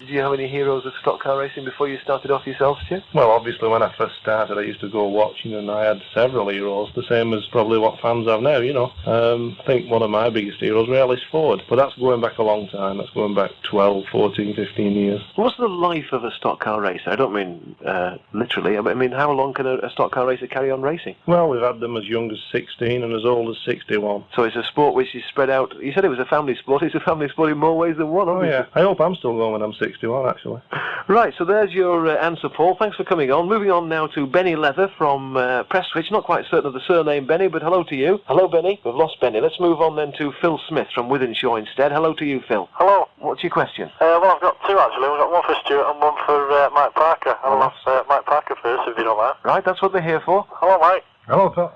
Did you have any heroes of stock car racing before you started off yourself, Stu? Well, obviously when I first started I used to go watching and I had several heroes, the same as probably what fans have now, you know. I think one of my biggest heroes was Ellis Ford, but that's going back a long time. That's going back 12, 14, 15 years. What's the life of a stock car racer? I don't mean literally, I mean how long can a stock car racer carry on racing? Well, we've had them as young as 16 and as old as 61. So it's a sport which is spread out. You said it was a family sport. It's a family sport in more ways than one, obviously. Oh yeah, I hope I'm still going when I'm 61 actually. Right, so there's your answer, Paul. Thanks for coming on. Moving on now to Benny Leather from Prestwich. Not quite certain of the surname, Benny, but hello to you. Hello, Benny. We've lost Benny. Let's move on then to Phil Smith from Wythenshawe instead. Hello to you, Phil. Hello. What's your question? Well, I've got two actually. We've got one for Stuart and one for Mike Parker. I'll ask Mike Parker first, if you don't mind. Right, that's what they're here for. Hello, Mike. Hello, Phil.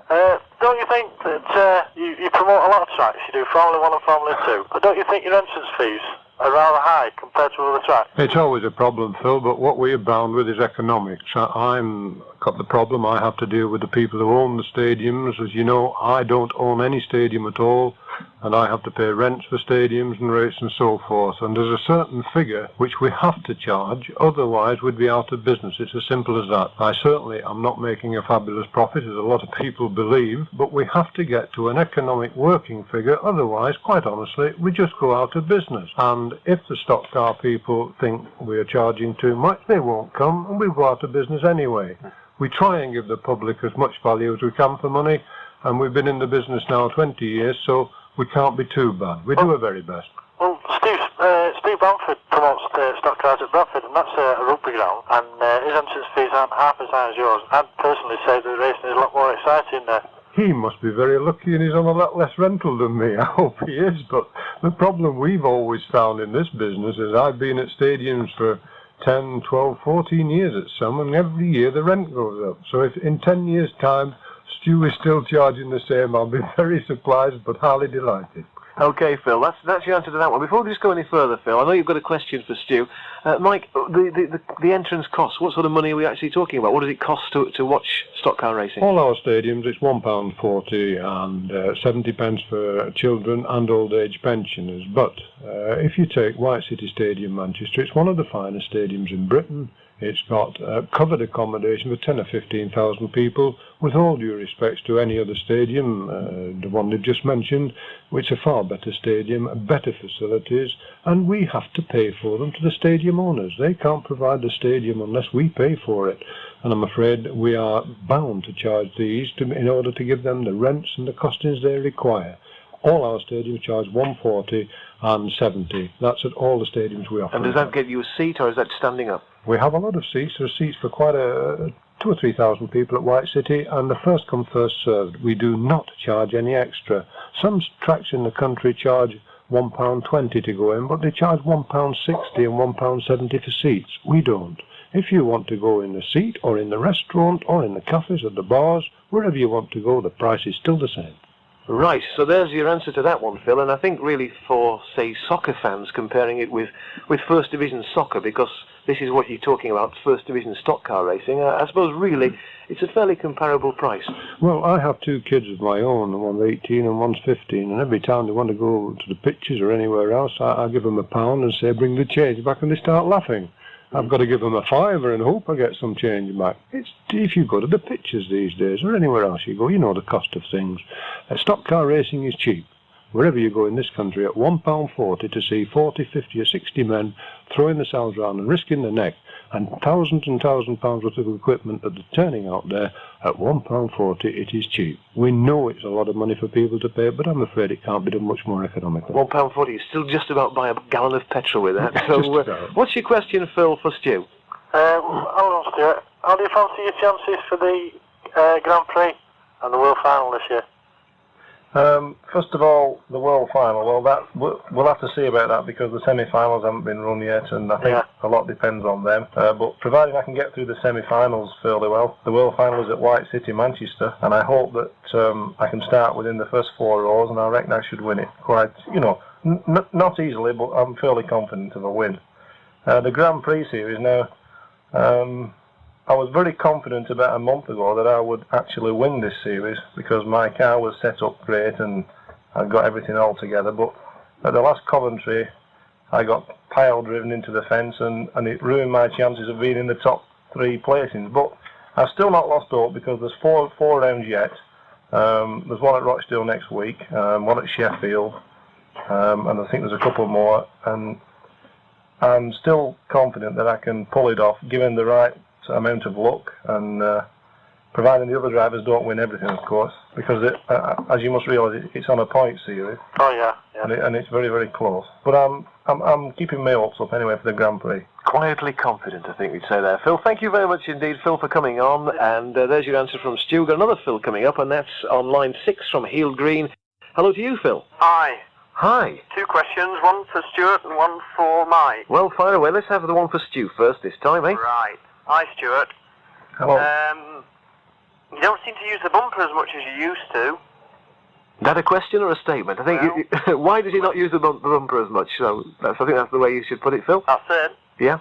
Don't you think that you promote a lot of tracks? You do Formula 1 and Formula 2. But don't you think your entrance fees are rather high compared to other tracks? It's always a problem, Phil, but what we're bound with is economics. I'm got the problem. I have to deal with the people who own the stadiums. As you know, I don't own any stadium at all, and I have to pay rents for stadiums and rates and so forth. And there's a certain figure which we have to charge, otherwise we'd be out of business. It's as simple as that. I certainly am not making a fabulous profit, as a lot of people believe, but we have to get to an economic working figure, otherwise, quite honestly, we just go out of business. And if the stock car people think we're charging too much, they won't come, and we go out of business anyway. We try and give the public as much value as we can for money, and we've been in the business now 20 years, so we can't be too bad. We do our very best. Well, Steve Bamford promotes stock cars at Bradford, and that's a rugby ground, and his entrance fees aren't half as high as yours. I'd personally say the racing is a lot more exciting there. He must be very lucky and he's on a lot less rental than me. I hope he is, but the problem we've always found in this business is I've been at stadiums for 10, 12, 14 years at some, and every year the rent goes up. So if in 10 years' time Stu is still charging the same, I'll be very surprised but highly delighted. Okay, Phil, that's your answer to that one. Before we just go any further, Phil, I know you've got a question for Stu. Mike, the entrance costs, what sort of money are we actually talking about? What does it cost to watch stock car racing? All our stadiums, it's £1.40 and 70 pence for children and old age pensioners. But if you take White City Stadium, Manchester, it's one of the finest stadiums in Britain. It's got covered accommodation for 10 or 15,000 people, with all due respects to any other stadium, the one they've just mentioned, which is a far better stadium, better facilities, and we have to pay for them to the stadium owners. They can't provide the stadium unless we pay for it, and I'm afraid we are bound to charge these in order to give them the rents and the costings they require. All our stadiums charge £140 and £70. That's at all the stadiums we offer. And does that get you a seat, or is that standing up? We have a lot of seats. There are seats for quite 2,000 or 3,000 people at White City, and the first come, first served. We do not charge any extra. Some tracks in the country charge £1.20 to go in, but they charge £1.60 and £1.70 for seats. We don't. If you want to go in the seat, or in the restaurant, or in the cafes, or the bars, wherever you want to go, the price is still the same. Right, so there's your answer to that one, Phil, and I think really for, say, soccer fans, comparing it with First Division soccer, because this is what you're talking about, First Division stock car racing, I suppose really it's a fairly comparable price. Well, I have two kids of my own, one's 18 and one's 15, and every time they want to go to the pictures or anywhere else, I give them £1 and say, bring the change back, and they start laughing. I've got to give them a fiver and hope I get some change back. It's if you go to the pictures these days, or anywhere else you go, you know the cost of things. Stock car racing is cheap. Wherever you go in this country, at £1.40 to see 40, 50 or 60 men throwing themselves around and risking their neck, and thousands and thousands of pounds worth of equipment that are turning out there, at £1.40 it is cheap. We know it's a lot of money for people to pay, but I'm afraid it can't be done much more economically. £1.40, you still just about buy a gallon of petrol with that. So what's your question, Phil, for Stu? Hello, Stuart. How do you fancy your chances for the Grand Prix and the World Final this year? First of all, the World Final, well, we'll have to see about that because the semi-finals haven't been run yet, and I think a lot depends on them. But providing I can get through the semi-finals fairly well, the World Final is at White City, Manchester, and I hope that I can start within the first 4 rows, and I reckon I should win it quite, not easily, but I'm fairly confident of a win. The Grand Prix series now, I was very confident about a month ago that I would actually win this series because my car was set up great and I'd got everything all together. But at the last Coventry, I got pile driven into the fence, and it ruined my chances of being in the top 3 placings. But I've still not lost hope, because there's four rounds yet. There's one at Rochdale next week, one at Sheffield, and I think there's a couple more, and I'm still confident that I can pull it off, given the right amount of luck, and providing the other drivers don't win everything, of course, because as you must realise, it's on a point series. Oh yeah. And it's very, very close. But I'm keeping my hopes up anyway for the Grand Prix. Quietly confident, I think we'd say there. Phil, thank you very much indeed, Phil, for coming on. And there's your answer from Stu. We've got another Phil coming up, and that's on line 6 from Heel Green. Hello to you, Phil. Hi. Hi. 2 questions, one for Stuart and one for Mike. Well, fire away. Let's have the one for Stu first this time, eh? Right. Hi, Stuart. Hello. You don't seem to use the bumper as much as you used to. Is that a question or a statement? I think. Why does he not use the bumper as much? So I think that's the way you should put it, Phil. That's it. Yeah.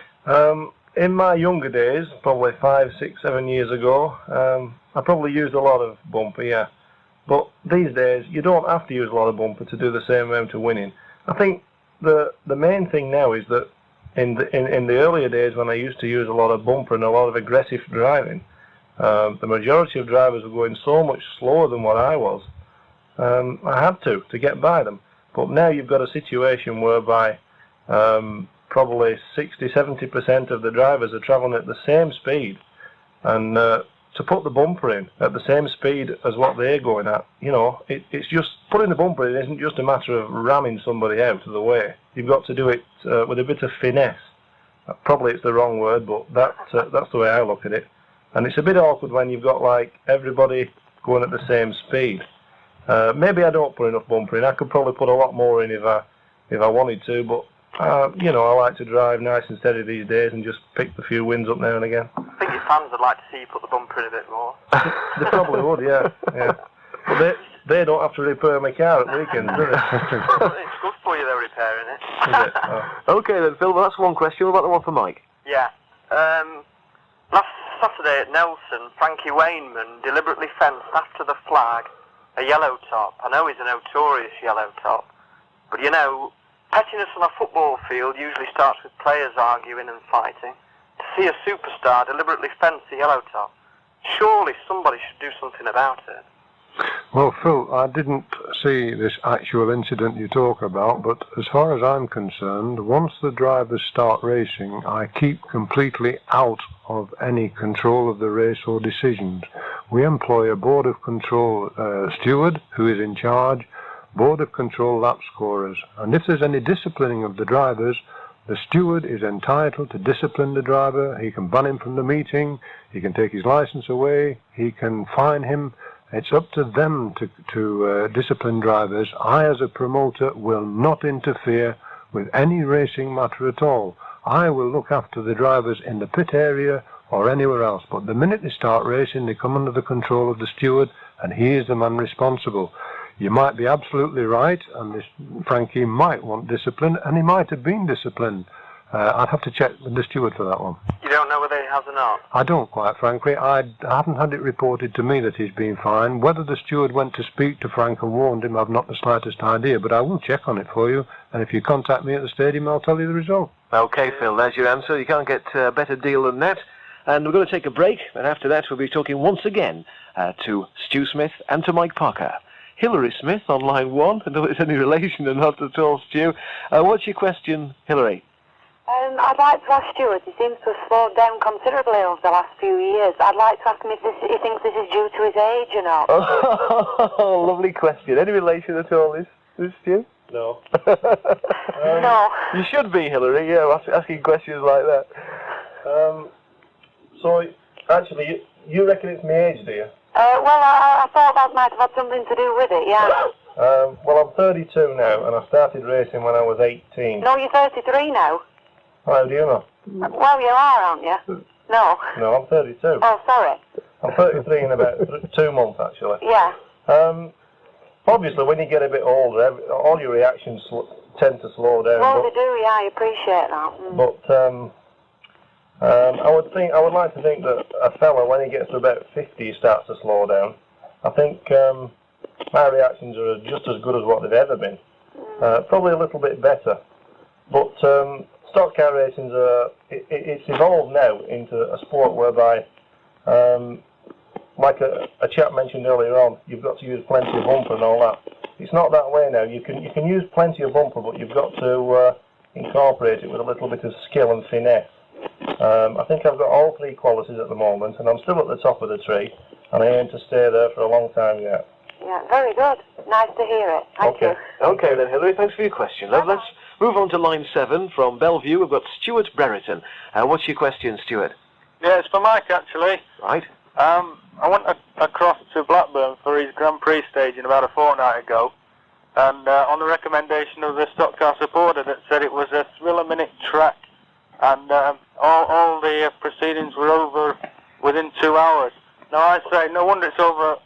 In my younger days, probably 5, 6, 7 years ago, I probably used a lot of bumper, yeah. But these days, you don't have to use a lot of bumper to do the same amount of winning. I think the main thing now is that in the earlier days, when I used to use a lot of bumper and a lot of aggressive driving, the majority of drivers were going so much slower than what I was. I had to get by them. But now you've got a situation whereby probably 60-70% of the drivers are travelling at the same speed, and to put the bumper in at the same speed as what they're going at, it's just putting the bumper in isn't just a matter of ramming somebody out of the way. You've got to do it with a bit of finesse. Probably it's the wrong word, but that's the way I look at it. And it's a bit awkward when you've got like everybody going at the same speed. Maybe I don't put enough bumper in. I could probably put a lot more in if I wanted to, but I like to drive nice and steady these days and just pick the few wins up now and again. I think your fans would like to see you put the bumper in a bit more. They probably would, yeah. But they don't have to repair my car at weekends, do they? It's good for you, they're repairing it. Is it? Oh. Okay then, Phil. Well, that's one question. What about the one for Mike? Yeah. Last Saturday at Nelson, Frankie Wainman deliberately fenced after the flag a yellow top. I know he's a notorious yellow top, but pettiness on a football field usually starts with players arguing and fighting. To see a superstar deliberately fence a yellow top, surely somebody should do something about it. Well, Phil, I didn't see this actual incident you talk about, but as far as I'm concerned, once the drivers start racing, I keep completely out of any control of the race or decisions. We employ a board of control steward who is in charge, board of control lap scorers, and if there's any disciplining of the drivers, the steward is entitled to discipline the driver. He can ban him from the meeting, he can take his license away, he can fine him. It's up to them to discipline drivers. I, as a promoter, will not interfere with any racing matter at all. I will look after the drivers in the pit area or anywhere else. But the minute they start racing, they come under the control of the steward, and he is the man responsible. You might be absolutely right, and this Frankie might want discipline, and he might have been disciplined. I'd have to check with the steward for that one. You don't know whether he has or not? I don't, quite frankly. I haven't had it reported to me that he's been fined. Whether the steward went to speak to Frank and warned him, I've not the slightest idea, but I will check on it for you, and if you contact me at the stadium, I'll tell you the result. Okay, Phil, there's your answer. You can't get a better deal than that. And we're going to take a break, and after that we'll be talking once again to Stu Smith and to Mike Parker. Hilary Smith on line 1, I don't know if it's any relation or not at all, Stu. What's your question, Hilary? I'd like to ask Stuart, he seems to have slowed down considerably over the last few years. I'd like to ask him if he thinks this is due to his age or not. Oh, lovely question. Any relation at all, this Stu? No. No. You should be, Hilary, yeah, asking questions like that. So, actually, you reckon it's my age, do you? Well, I thought that might have had something to do with it, yeah. Well, I'm 32 now, and I started racing when I was 18. No, you're 33 now. How do you know? Well, you are, aren't you? No. No, I'm 32. Oh, sorry. I'm 33 in about 2 months, actually. Yeah. Obviously, when you get a bit older, all your reactions tend to slow down. Well, they do, yeah, I appreciate that. Mm. But I would like to think that a fella, when he gets to about 50, starts to slow down. I think my reactions are just as good as what they've ever been. Probably a little bit better. But stock car racing's it's evolved now into a sport whereby, like a chap mentioned earlier on, you've got to use plenty of bumper and all that. It's not that way now. You can use plenty of bumper, but you've got to incorporate it with a little bit of skill and finesse. I think I've got all 3 qualities at the moment, and I'm still at the top of the tree, and I aim to stay there for a long time yet. Yeah, very good. Nice to hear it. Thank you. Okay then, Hilary, thanks for your question. Let's move on to line 7 from Bellevue. We've got Stuart Brereton. What's your question, Stuart? Yeah, it's for Mike, actually. Right. I went across to Blackburn for his Grand Prix staging about a fortnight ago, and on the recommendation of the stock car supporter that said it was a thriller-minute track, and all the proceedings were over within 2 hours. Now I say, no wonder it's over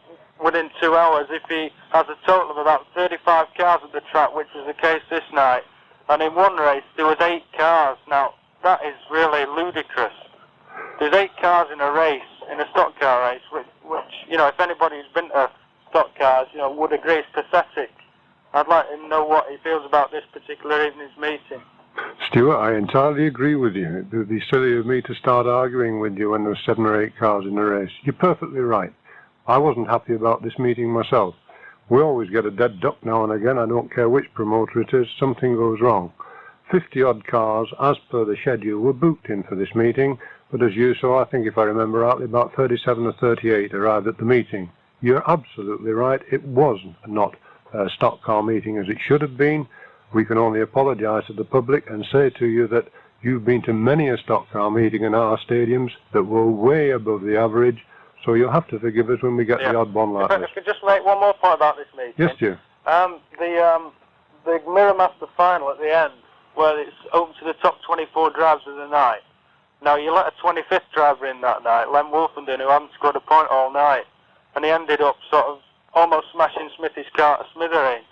within 2 hours if he has a total of about 35 cars at the track, which was the case this night, and in one race there was 8 cars. Now, that is really ludicrous. There's 8 cars in a race, in a stock car race, which you know, if anybody who's been to stock cars, you know, would agree it's pathetic. I'd like to know what he feels about this particular evening's meeting. Stuart, I entirely agree with you. It would be silly of me to start arguing with you when there were 7 or 8 cars in a race. You're perfectly right. I wasn't happy about this meeting myself. We always get a dead duck now and again. I don't care which promoter it is, something goes wrong. 50-odd cars, as per the schedule, were booked in for this meeting, but as you saw, I think if I remember rightly, about 37 or 38 arrived at the meeting. You're absolutely right. It was not a stock car meeting as it should have been. We can only apologise to the public and say to you that you've been to many a stock car meeting in our stadiums that were way above the average, so you'll have to forgive us when we get the odd one like this. If I could just make one more point about this meeting. Yes, Stu. The Mirror Master final at the end, where it's open to the top 24 drivers of the night. Now, you let a 25th driver in that night, Len Wolfenden, who hadn't scored a point all night, and he ended up sort of almost smashing Smithy's car to smithereens.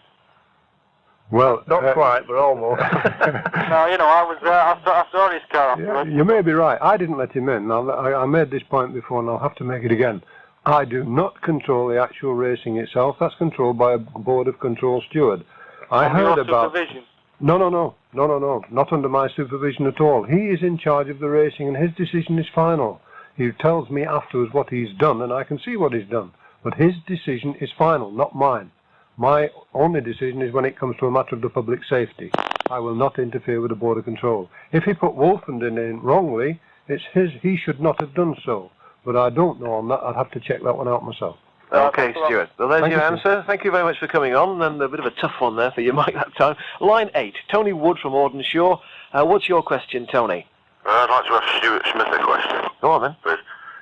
Well, not quite, but almost. No, you know, I was there. I saw his car afterwards. You may be right. I didn't let him in. Now, I made this point before, and I'll have to make it again. I do not control the actual racing itself. That's controlled by a board of control steward. I heard about supervision. No, not under my supervision at all. He is in charge of the racing, and his decision is final. He tells me afterwards what he's done, and I can see what he's done. But his decision is final, not mine. My only decision is when it comes to a matter of the public safety. I will not interfere with the Board of Control. If he put Wolfenden in wrongly, it's he should not have done so. But I don't know on that. I'll have to check that one out myself. Okay, Stuart. Well, there's your answer. Stuart. Thank you very much for coming on, and a bit of a tough one there for you, Mike, that time. Line 8, Tony Wood from Audenshaw. What's your question, Tony? I'd like to ask Stuart Smith a question. Go on, then. But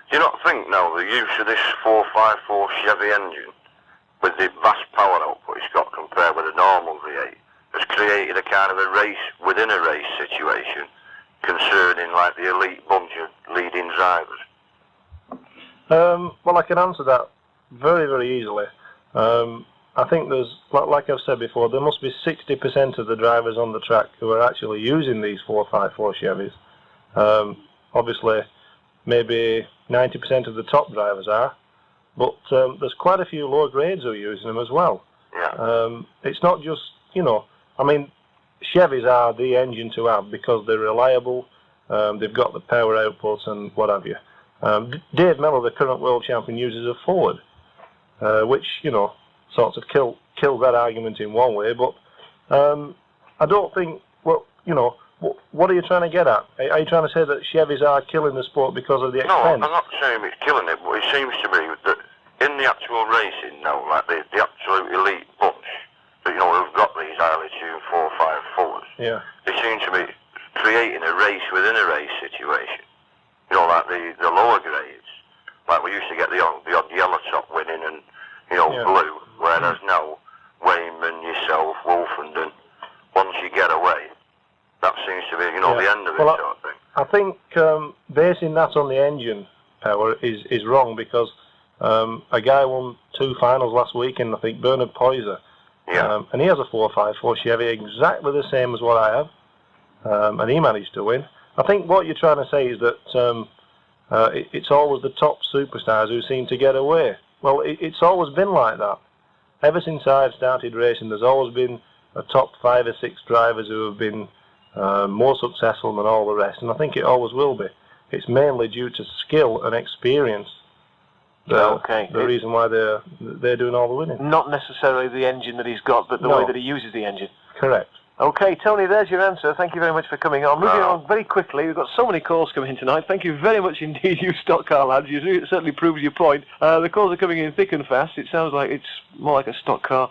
do you not think now the use of this 454 Chevy engine, with the vast power output it's got compared with a normal V8, has created a kind of a race within a race situation concerning like the elite bunch of leading drivers? Well, I can answer that very, very easily. I think there's, like I've said before, there must be 60% of the drivers on the track who are actually using these 454 Chevys. Obviously, maybe 90% of the top drivers are, but there's quite a few lower grades who are using them as well. Yeah. It's not just, you know, I mean, Chevys are the engine to have because they're reliable, they've got the power outputs and what have you. Dave Mellor, the current world champion, uses a Ford, which, you know, sort of kills that argument in one way, but I don't think, well, you know, what are you trying to get at? Are you trying to say that Chevys are killing the sport because of the expense? No, I'm not saying it's killing it, but it seems to me that in the actual racing now, like the absolute elite bunch, that, you know, who've got these highly tuned 454s, yeah, they seem to be creating a race within a race situation. You know, like the lower grades, like we used to get the odd yellow top winning and, you know, blue, whereas now, Wayman, yourself, Wolfenden, once you get away, that seems to be, you know, the end of it, sort of thing. I think basing that on the engine power is wrong because a guy won 2 finals last week, and I think Bernard Poyser, and he has a 454 Chevy exactly the same as what I have, and he managed to win. I think what you're trying to say is that it's always the top superstars who seem to get away. Well, it's always been like that. Ever since I've started racing, there's always been a top 5 or 6 drivers who have been more successful than all the rest, and I think it always will be. It's mainly due to skill and experience. The reason why they're doing all the winning. Not necessarily the engine that he's got, but the way that he uses the engine. Correct. Okay, Tony, there's your answer. Thank you very much for coming on. Moving on very quickly, we've got so many calls coming in tonight. Thank you very much indeed, you stock car lads. You certainly proves your point. The calls are coming in thick and fast. It sounds like it's more like a stock car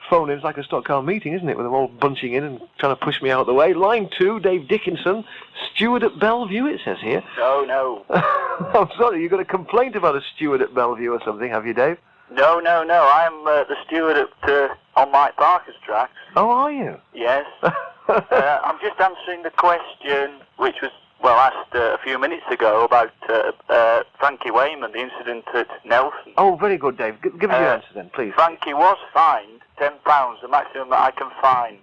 phone. It's like a stock car meeting, isn't it, with them all bunching in and trying to push me out of the way. Line 2, Dave Dickinson, steward at Bellevue, it says here. No. I'm sorry, you've got a complaint about a steward at Bellevue or something, have you, Dave? No. I'm the steward at on Mike Parker's tracks. Oh, are you? Yes. I'm just answering the question which was asked a few minutes ago about Frankie Wayman, the incident at Nelson. Oh, very good, Dave. Give us your answer then, please. Frankie was fined £10, the maximum that I can fine,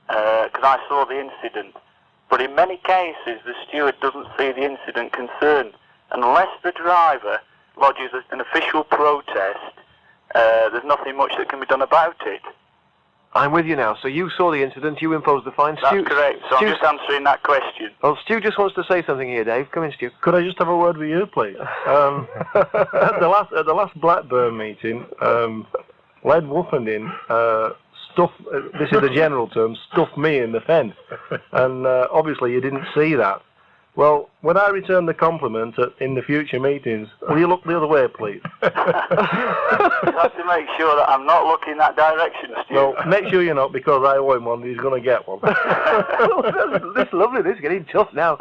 because I saw the incident. But in many cases, the steward doesn't see the incident concerned. Unless the driver lodges an official protest, there's nothing much that can be done about it. I'm with you now. So you saw the incident, you imposed the fine. That's correct. So I'm just answering that question. Well, Stu just wants to say something here, Dave. Come in, Stu. Could I just have a word with you, please? At the last Blackburn meeting, Led Woofenden this is the general term, stuffed me in the fence. And obviously you didn't see that. Well, when I return the compliment in the future meetings, will you look the other way, please? You have to make sure that I'm not looking that direction, Stu. Well, make sure you're not, because I owe him one, he's going to get one. This is lovely, this is getting tough now.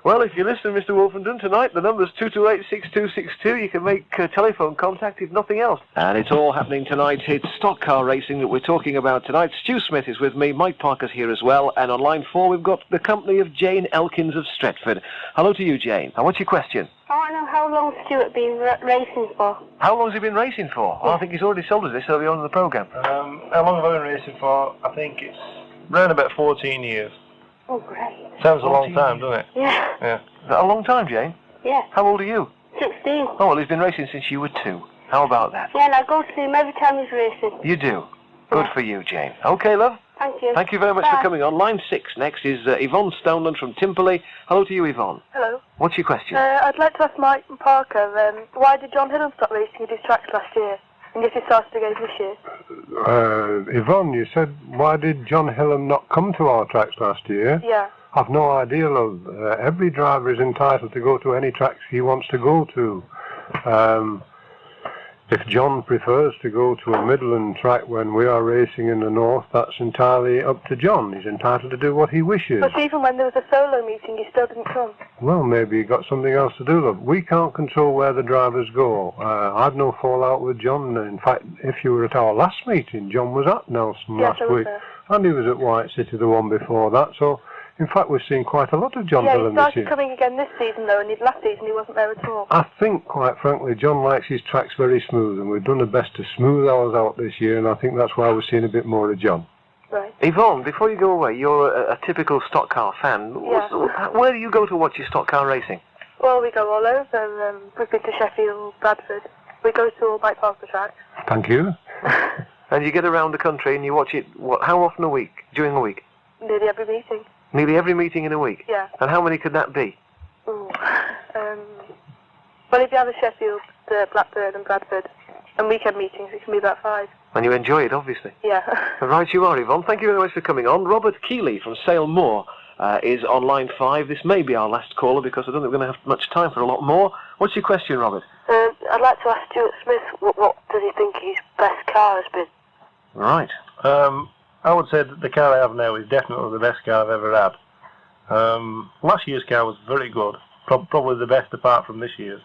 Well, if you listen, Mr. Wolfenden, tonight, the number's 228-6262. You can make telephone contact, if nothing else. And it's all happening tonight. It's stock car racing that we're talking about tonight. Stu Smith is with me, Mike Parker's here as well, and on line 4 we've got the company of Jane Elkins of Stretford. Hello to you, Jane. And what's your question? I want to know how long Stuart been racing for. How long has he been racing for? Yeah. I think he's already sold us this early on in the programme. How long have I been racing for? I think it's around about 14 years. Oh, great. Sounds a long time, doesn't it? Yeah. Is that a long time, Jane? Yeah. How old are you? 16. Oh, well, he's been racing since you were 2. How about that? Yeah, and I go to him every time he's racing. You do? Good for you, Jane. Okay, love. Thank you. Thank you very much for coming on. Line 6 next is Yvonne Stoneland from Timperley. Hello to you, Yvonne. Hello. What's your question? I'd like to ask Mike Parker, why did John Hillam stop racing at his tracks last year? And if he started again this year? Yvonne, you said, why did John Hillam not come to our tracks last year? Yeah. I've no idea, love. Every driver is entitled to go to any tracks he wants to go to. If John prefers to go to a Midland track when we are racing in the north, that's entirely up to John. He's entitled to do what he wishes. But even when there was a solo meeting, he still didn't come. Well, maybe he got something else to do, love. We can't control where the drivers go. I've no fallout with John. In fact, if you were at our last meeting, John was at Nelson last week. There. And he was at White City the one before that, so... In fact, we've seen quite a lot of John Hillam this year. Yeah, he started coming again this season, though, and last season he wasn't there at all. I think, quite frankly, John likes his tracks very smooth, and we've done the best to smooth ours out this year, and I think that's why we're seeing a bit more of John. Right. Yvonne, before you go away, you're a typical stock car fan. Yeah. Where do you go to watch your stock car racing? Well, we go all over. We've been to Sheffield, Bradford. We go to all Mike Parker tracks. Thank you. And you get around the country and you watch it, how often a week, during a week? Nearly every meeting. Nearly every meeting in a week? Yeah. And how many could that be? Ooh. Well, if you have a Sheffield, Blackburn and Bradford, and weekend meetings, it can be about 5. And you enjoy it, obviously. Yeah. Right you are, Yvonne. Thank you very much for coming on. Robert Keeley from Sale Moor is on line 5. This may be our last caller because I don't think we're going to have much time for a lot more. What's your question, Robert? I'd like to ask Stuart Smith, what does he think his best car has been? Right. I would say that the car I have now is definitely the best car I've ever had. Last year's car was very good, probably the best apart from this year's.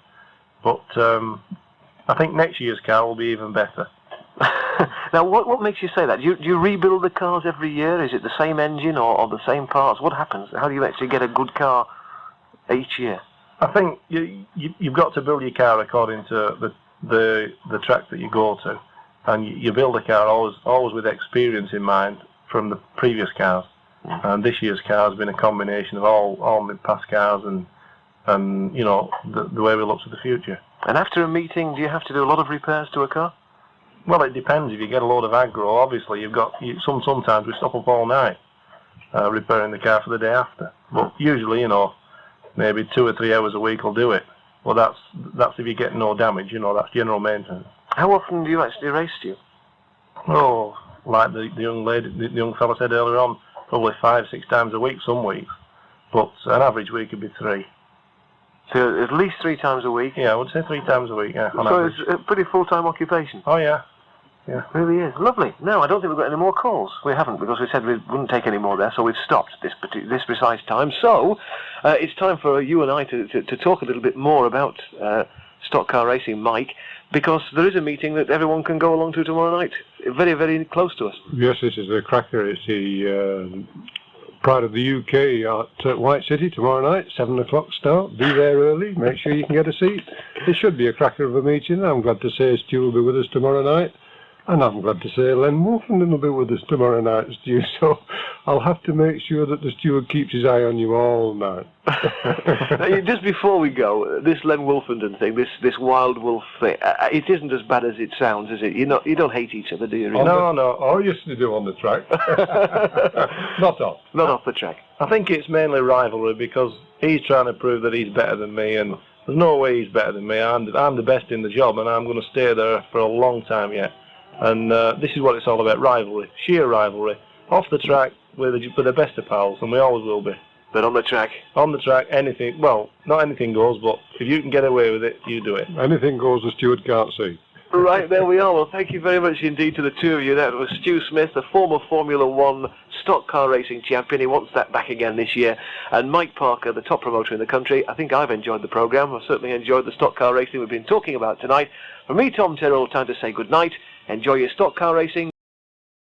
But I think next year's car will be even better. Now, what makes you say that? Do you rebuild the cars every year? Is it the same engine or the same parts? What happens? How do you actually get a good car each year? I think you've got to build your car according to the track that you go to. And you build a car always with experience in mind from the previous cars. And this year's car has been a combination of all the past cars and you know, the way we look to the future. And after a meeting, do you have to do a lot of repairs to a car? Well, it depends. If you get a load of aggro, obviously sometimes we stop up all night. repairing the car for the day after. But usually, you know, maybe 2 or 3 hours a week will do it. Well, that's if you get no damage, you know, that's general maintenance. How often do you actually race, Stu? Oh, like the young lady, the young fella said earlier on, probably 5, 6 times a week some weeks. But an average week would be 3. So at least 3 times a week? Yeah, I would say 3 times a week, yeah, on so average. It's a pretty full-time occupation? Oh, yeah. Yeah. It really is. Lovely. No, I don't think we've got any more calls. We haven't, because we said we wouldn't take any more there, so we've stopped this precise time. So, it's time for you and I to talk a little bit more about stock car racing, Mike, because there is a meeting that everyone can go along to tomorrow night, very, very close to us. Yes, this is a cracker. It's the Pride of the UK at White City tomorrow night, 7 o'clock start. Be there early, make sure you can get a seat. It should be a cracker of a meeting. I'm glad to say Stu will be with us tomorrow night. And I'm glad to say Len Wolfenden will be with us tomorrow night, Stu, so I'll have to make sure that the steward keeps his eye on you all night. Just before we go, this Len Wolfenden thing, this wild wolf thing, it isn't as bad as it sounds, is it? You don't hate each other, do you? Really? No. Oh, yes, they do on the track. Not off. Not off the track. I think it's mainly rivalry because he's trying to prove that he's better than me, and there's no way he's better than me. I'm the best in the job, and I'm going to stay there for a long time yet. And this is what it's all about, rivalry, sheer rivalry. Off the track, we're the best of pals, and we always will be. But on the track? On the track, anything, well, not anything goes, but if you can get away with it, you do it. Anything goes the steward can't see. Right, there we are. Well, thank you very much indeed to the two of you. That was Stu Smith, the former Formula One stock car racing champion. He wants that back again this year. And Mike Parker, the top promoter in the country. I think I've enjoyed the programme. I've certainly enjoyed the stock car racing we've been talking about tonight. For me, Tom Terrell, time to say good night. Enjoy your stock car racing.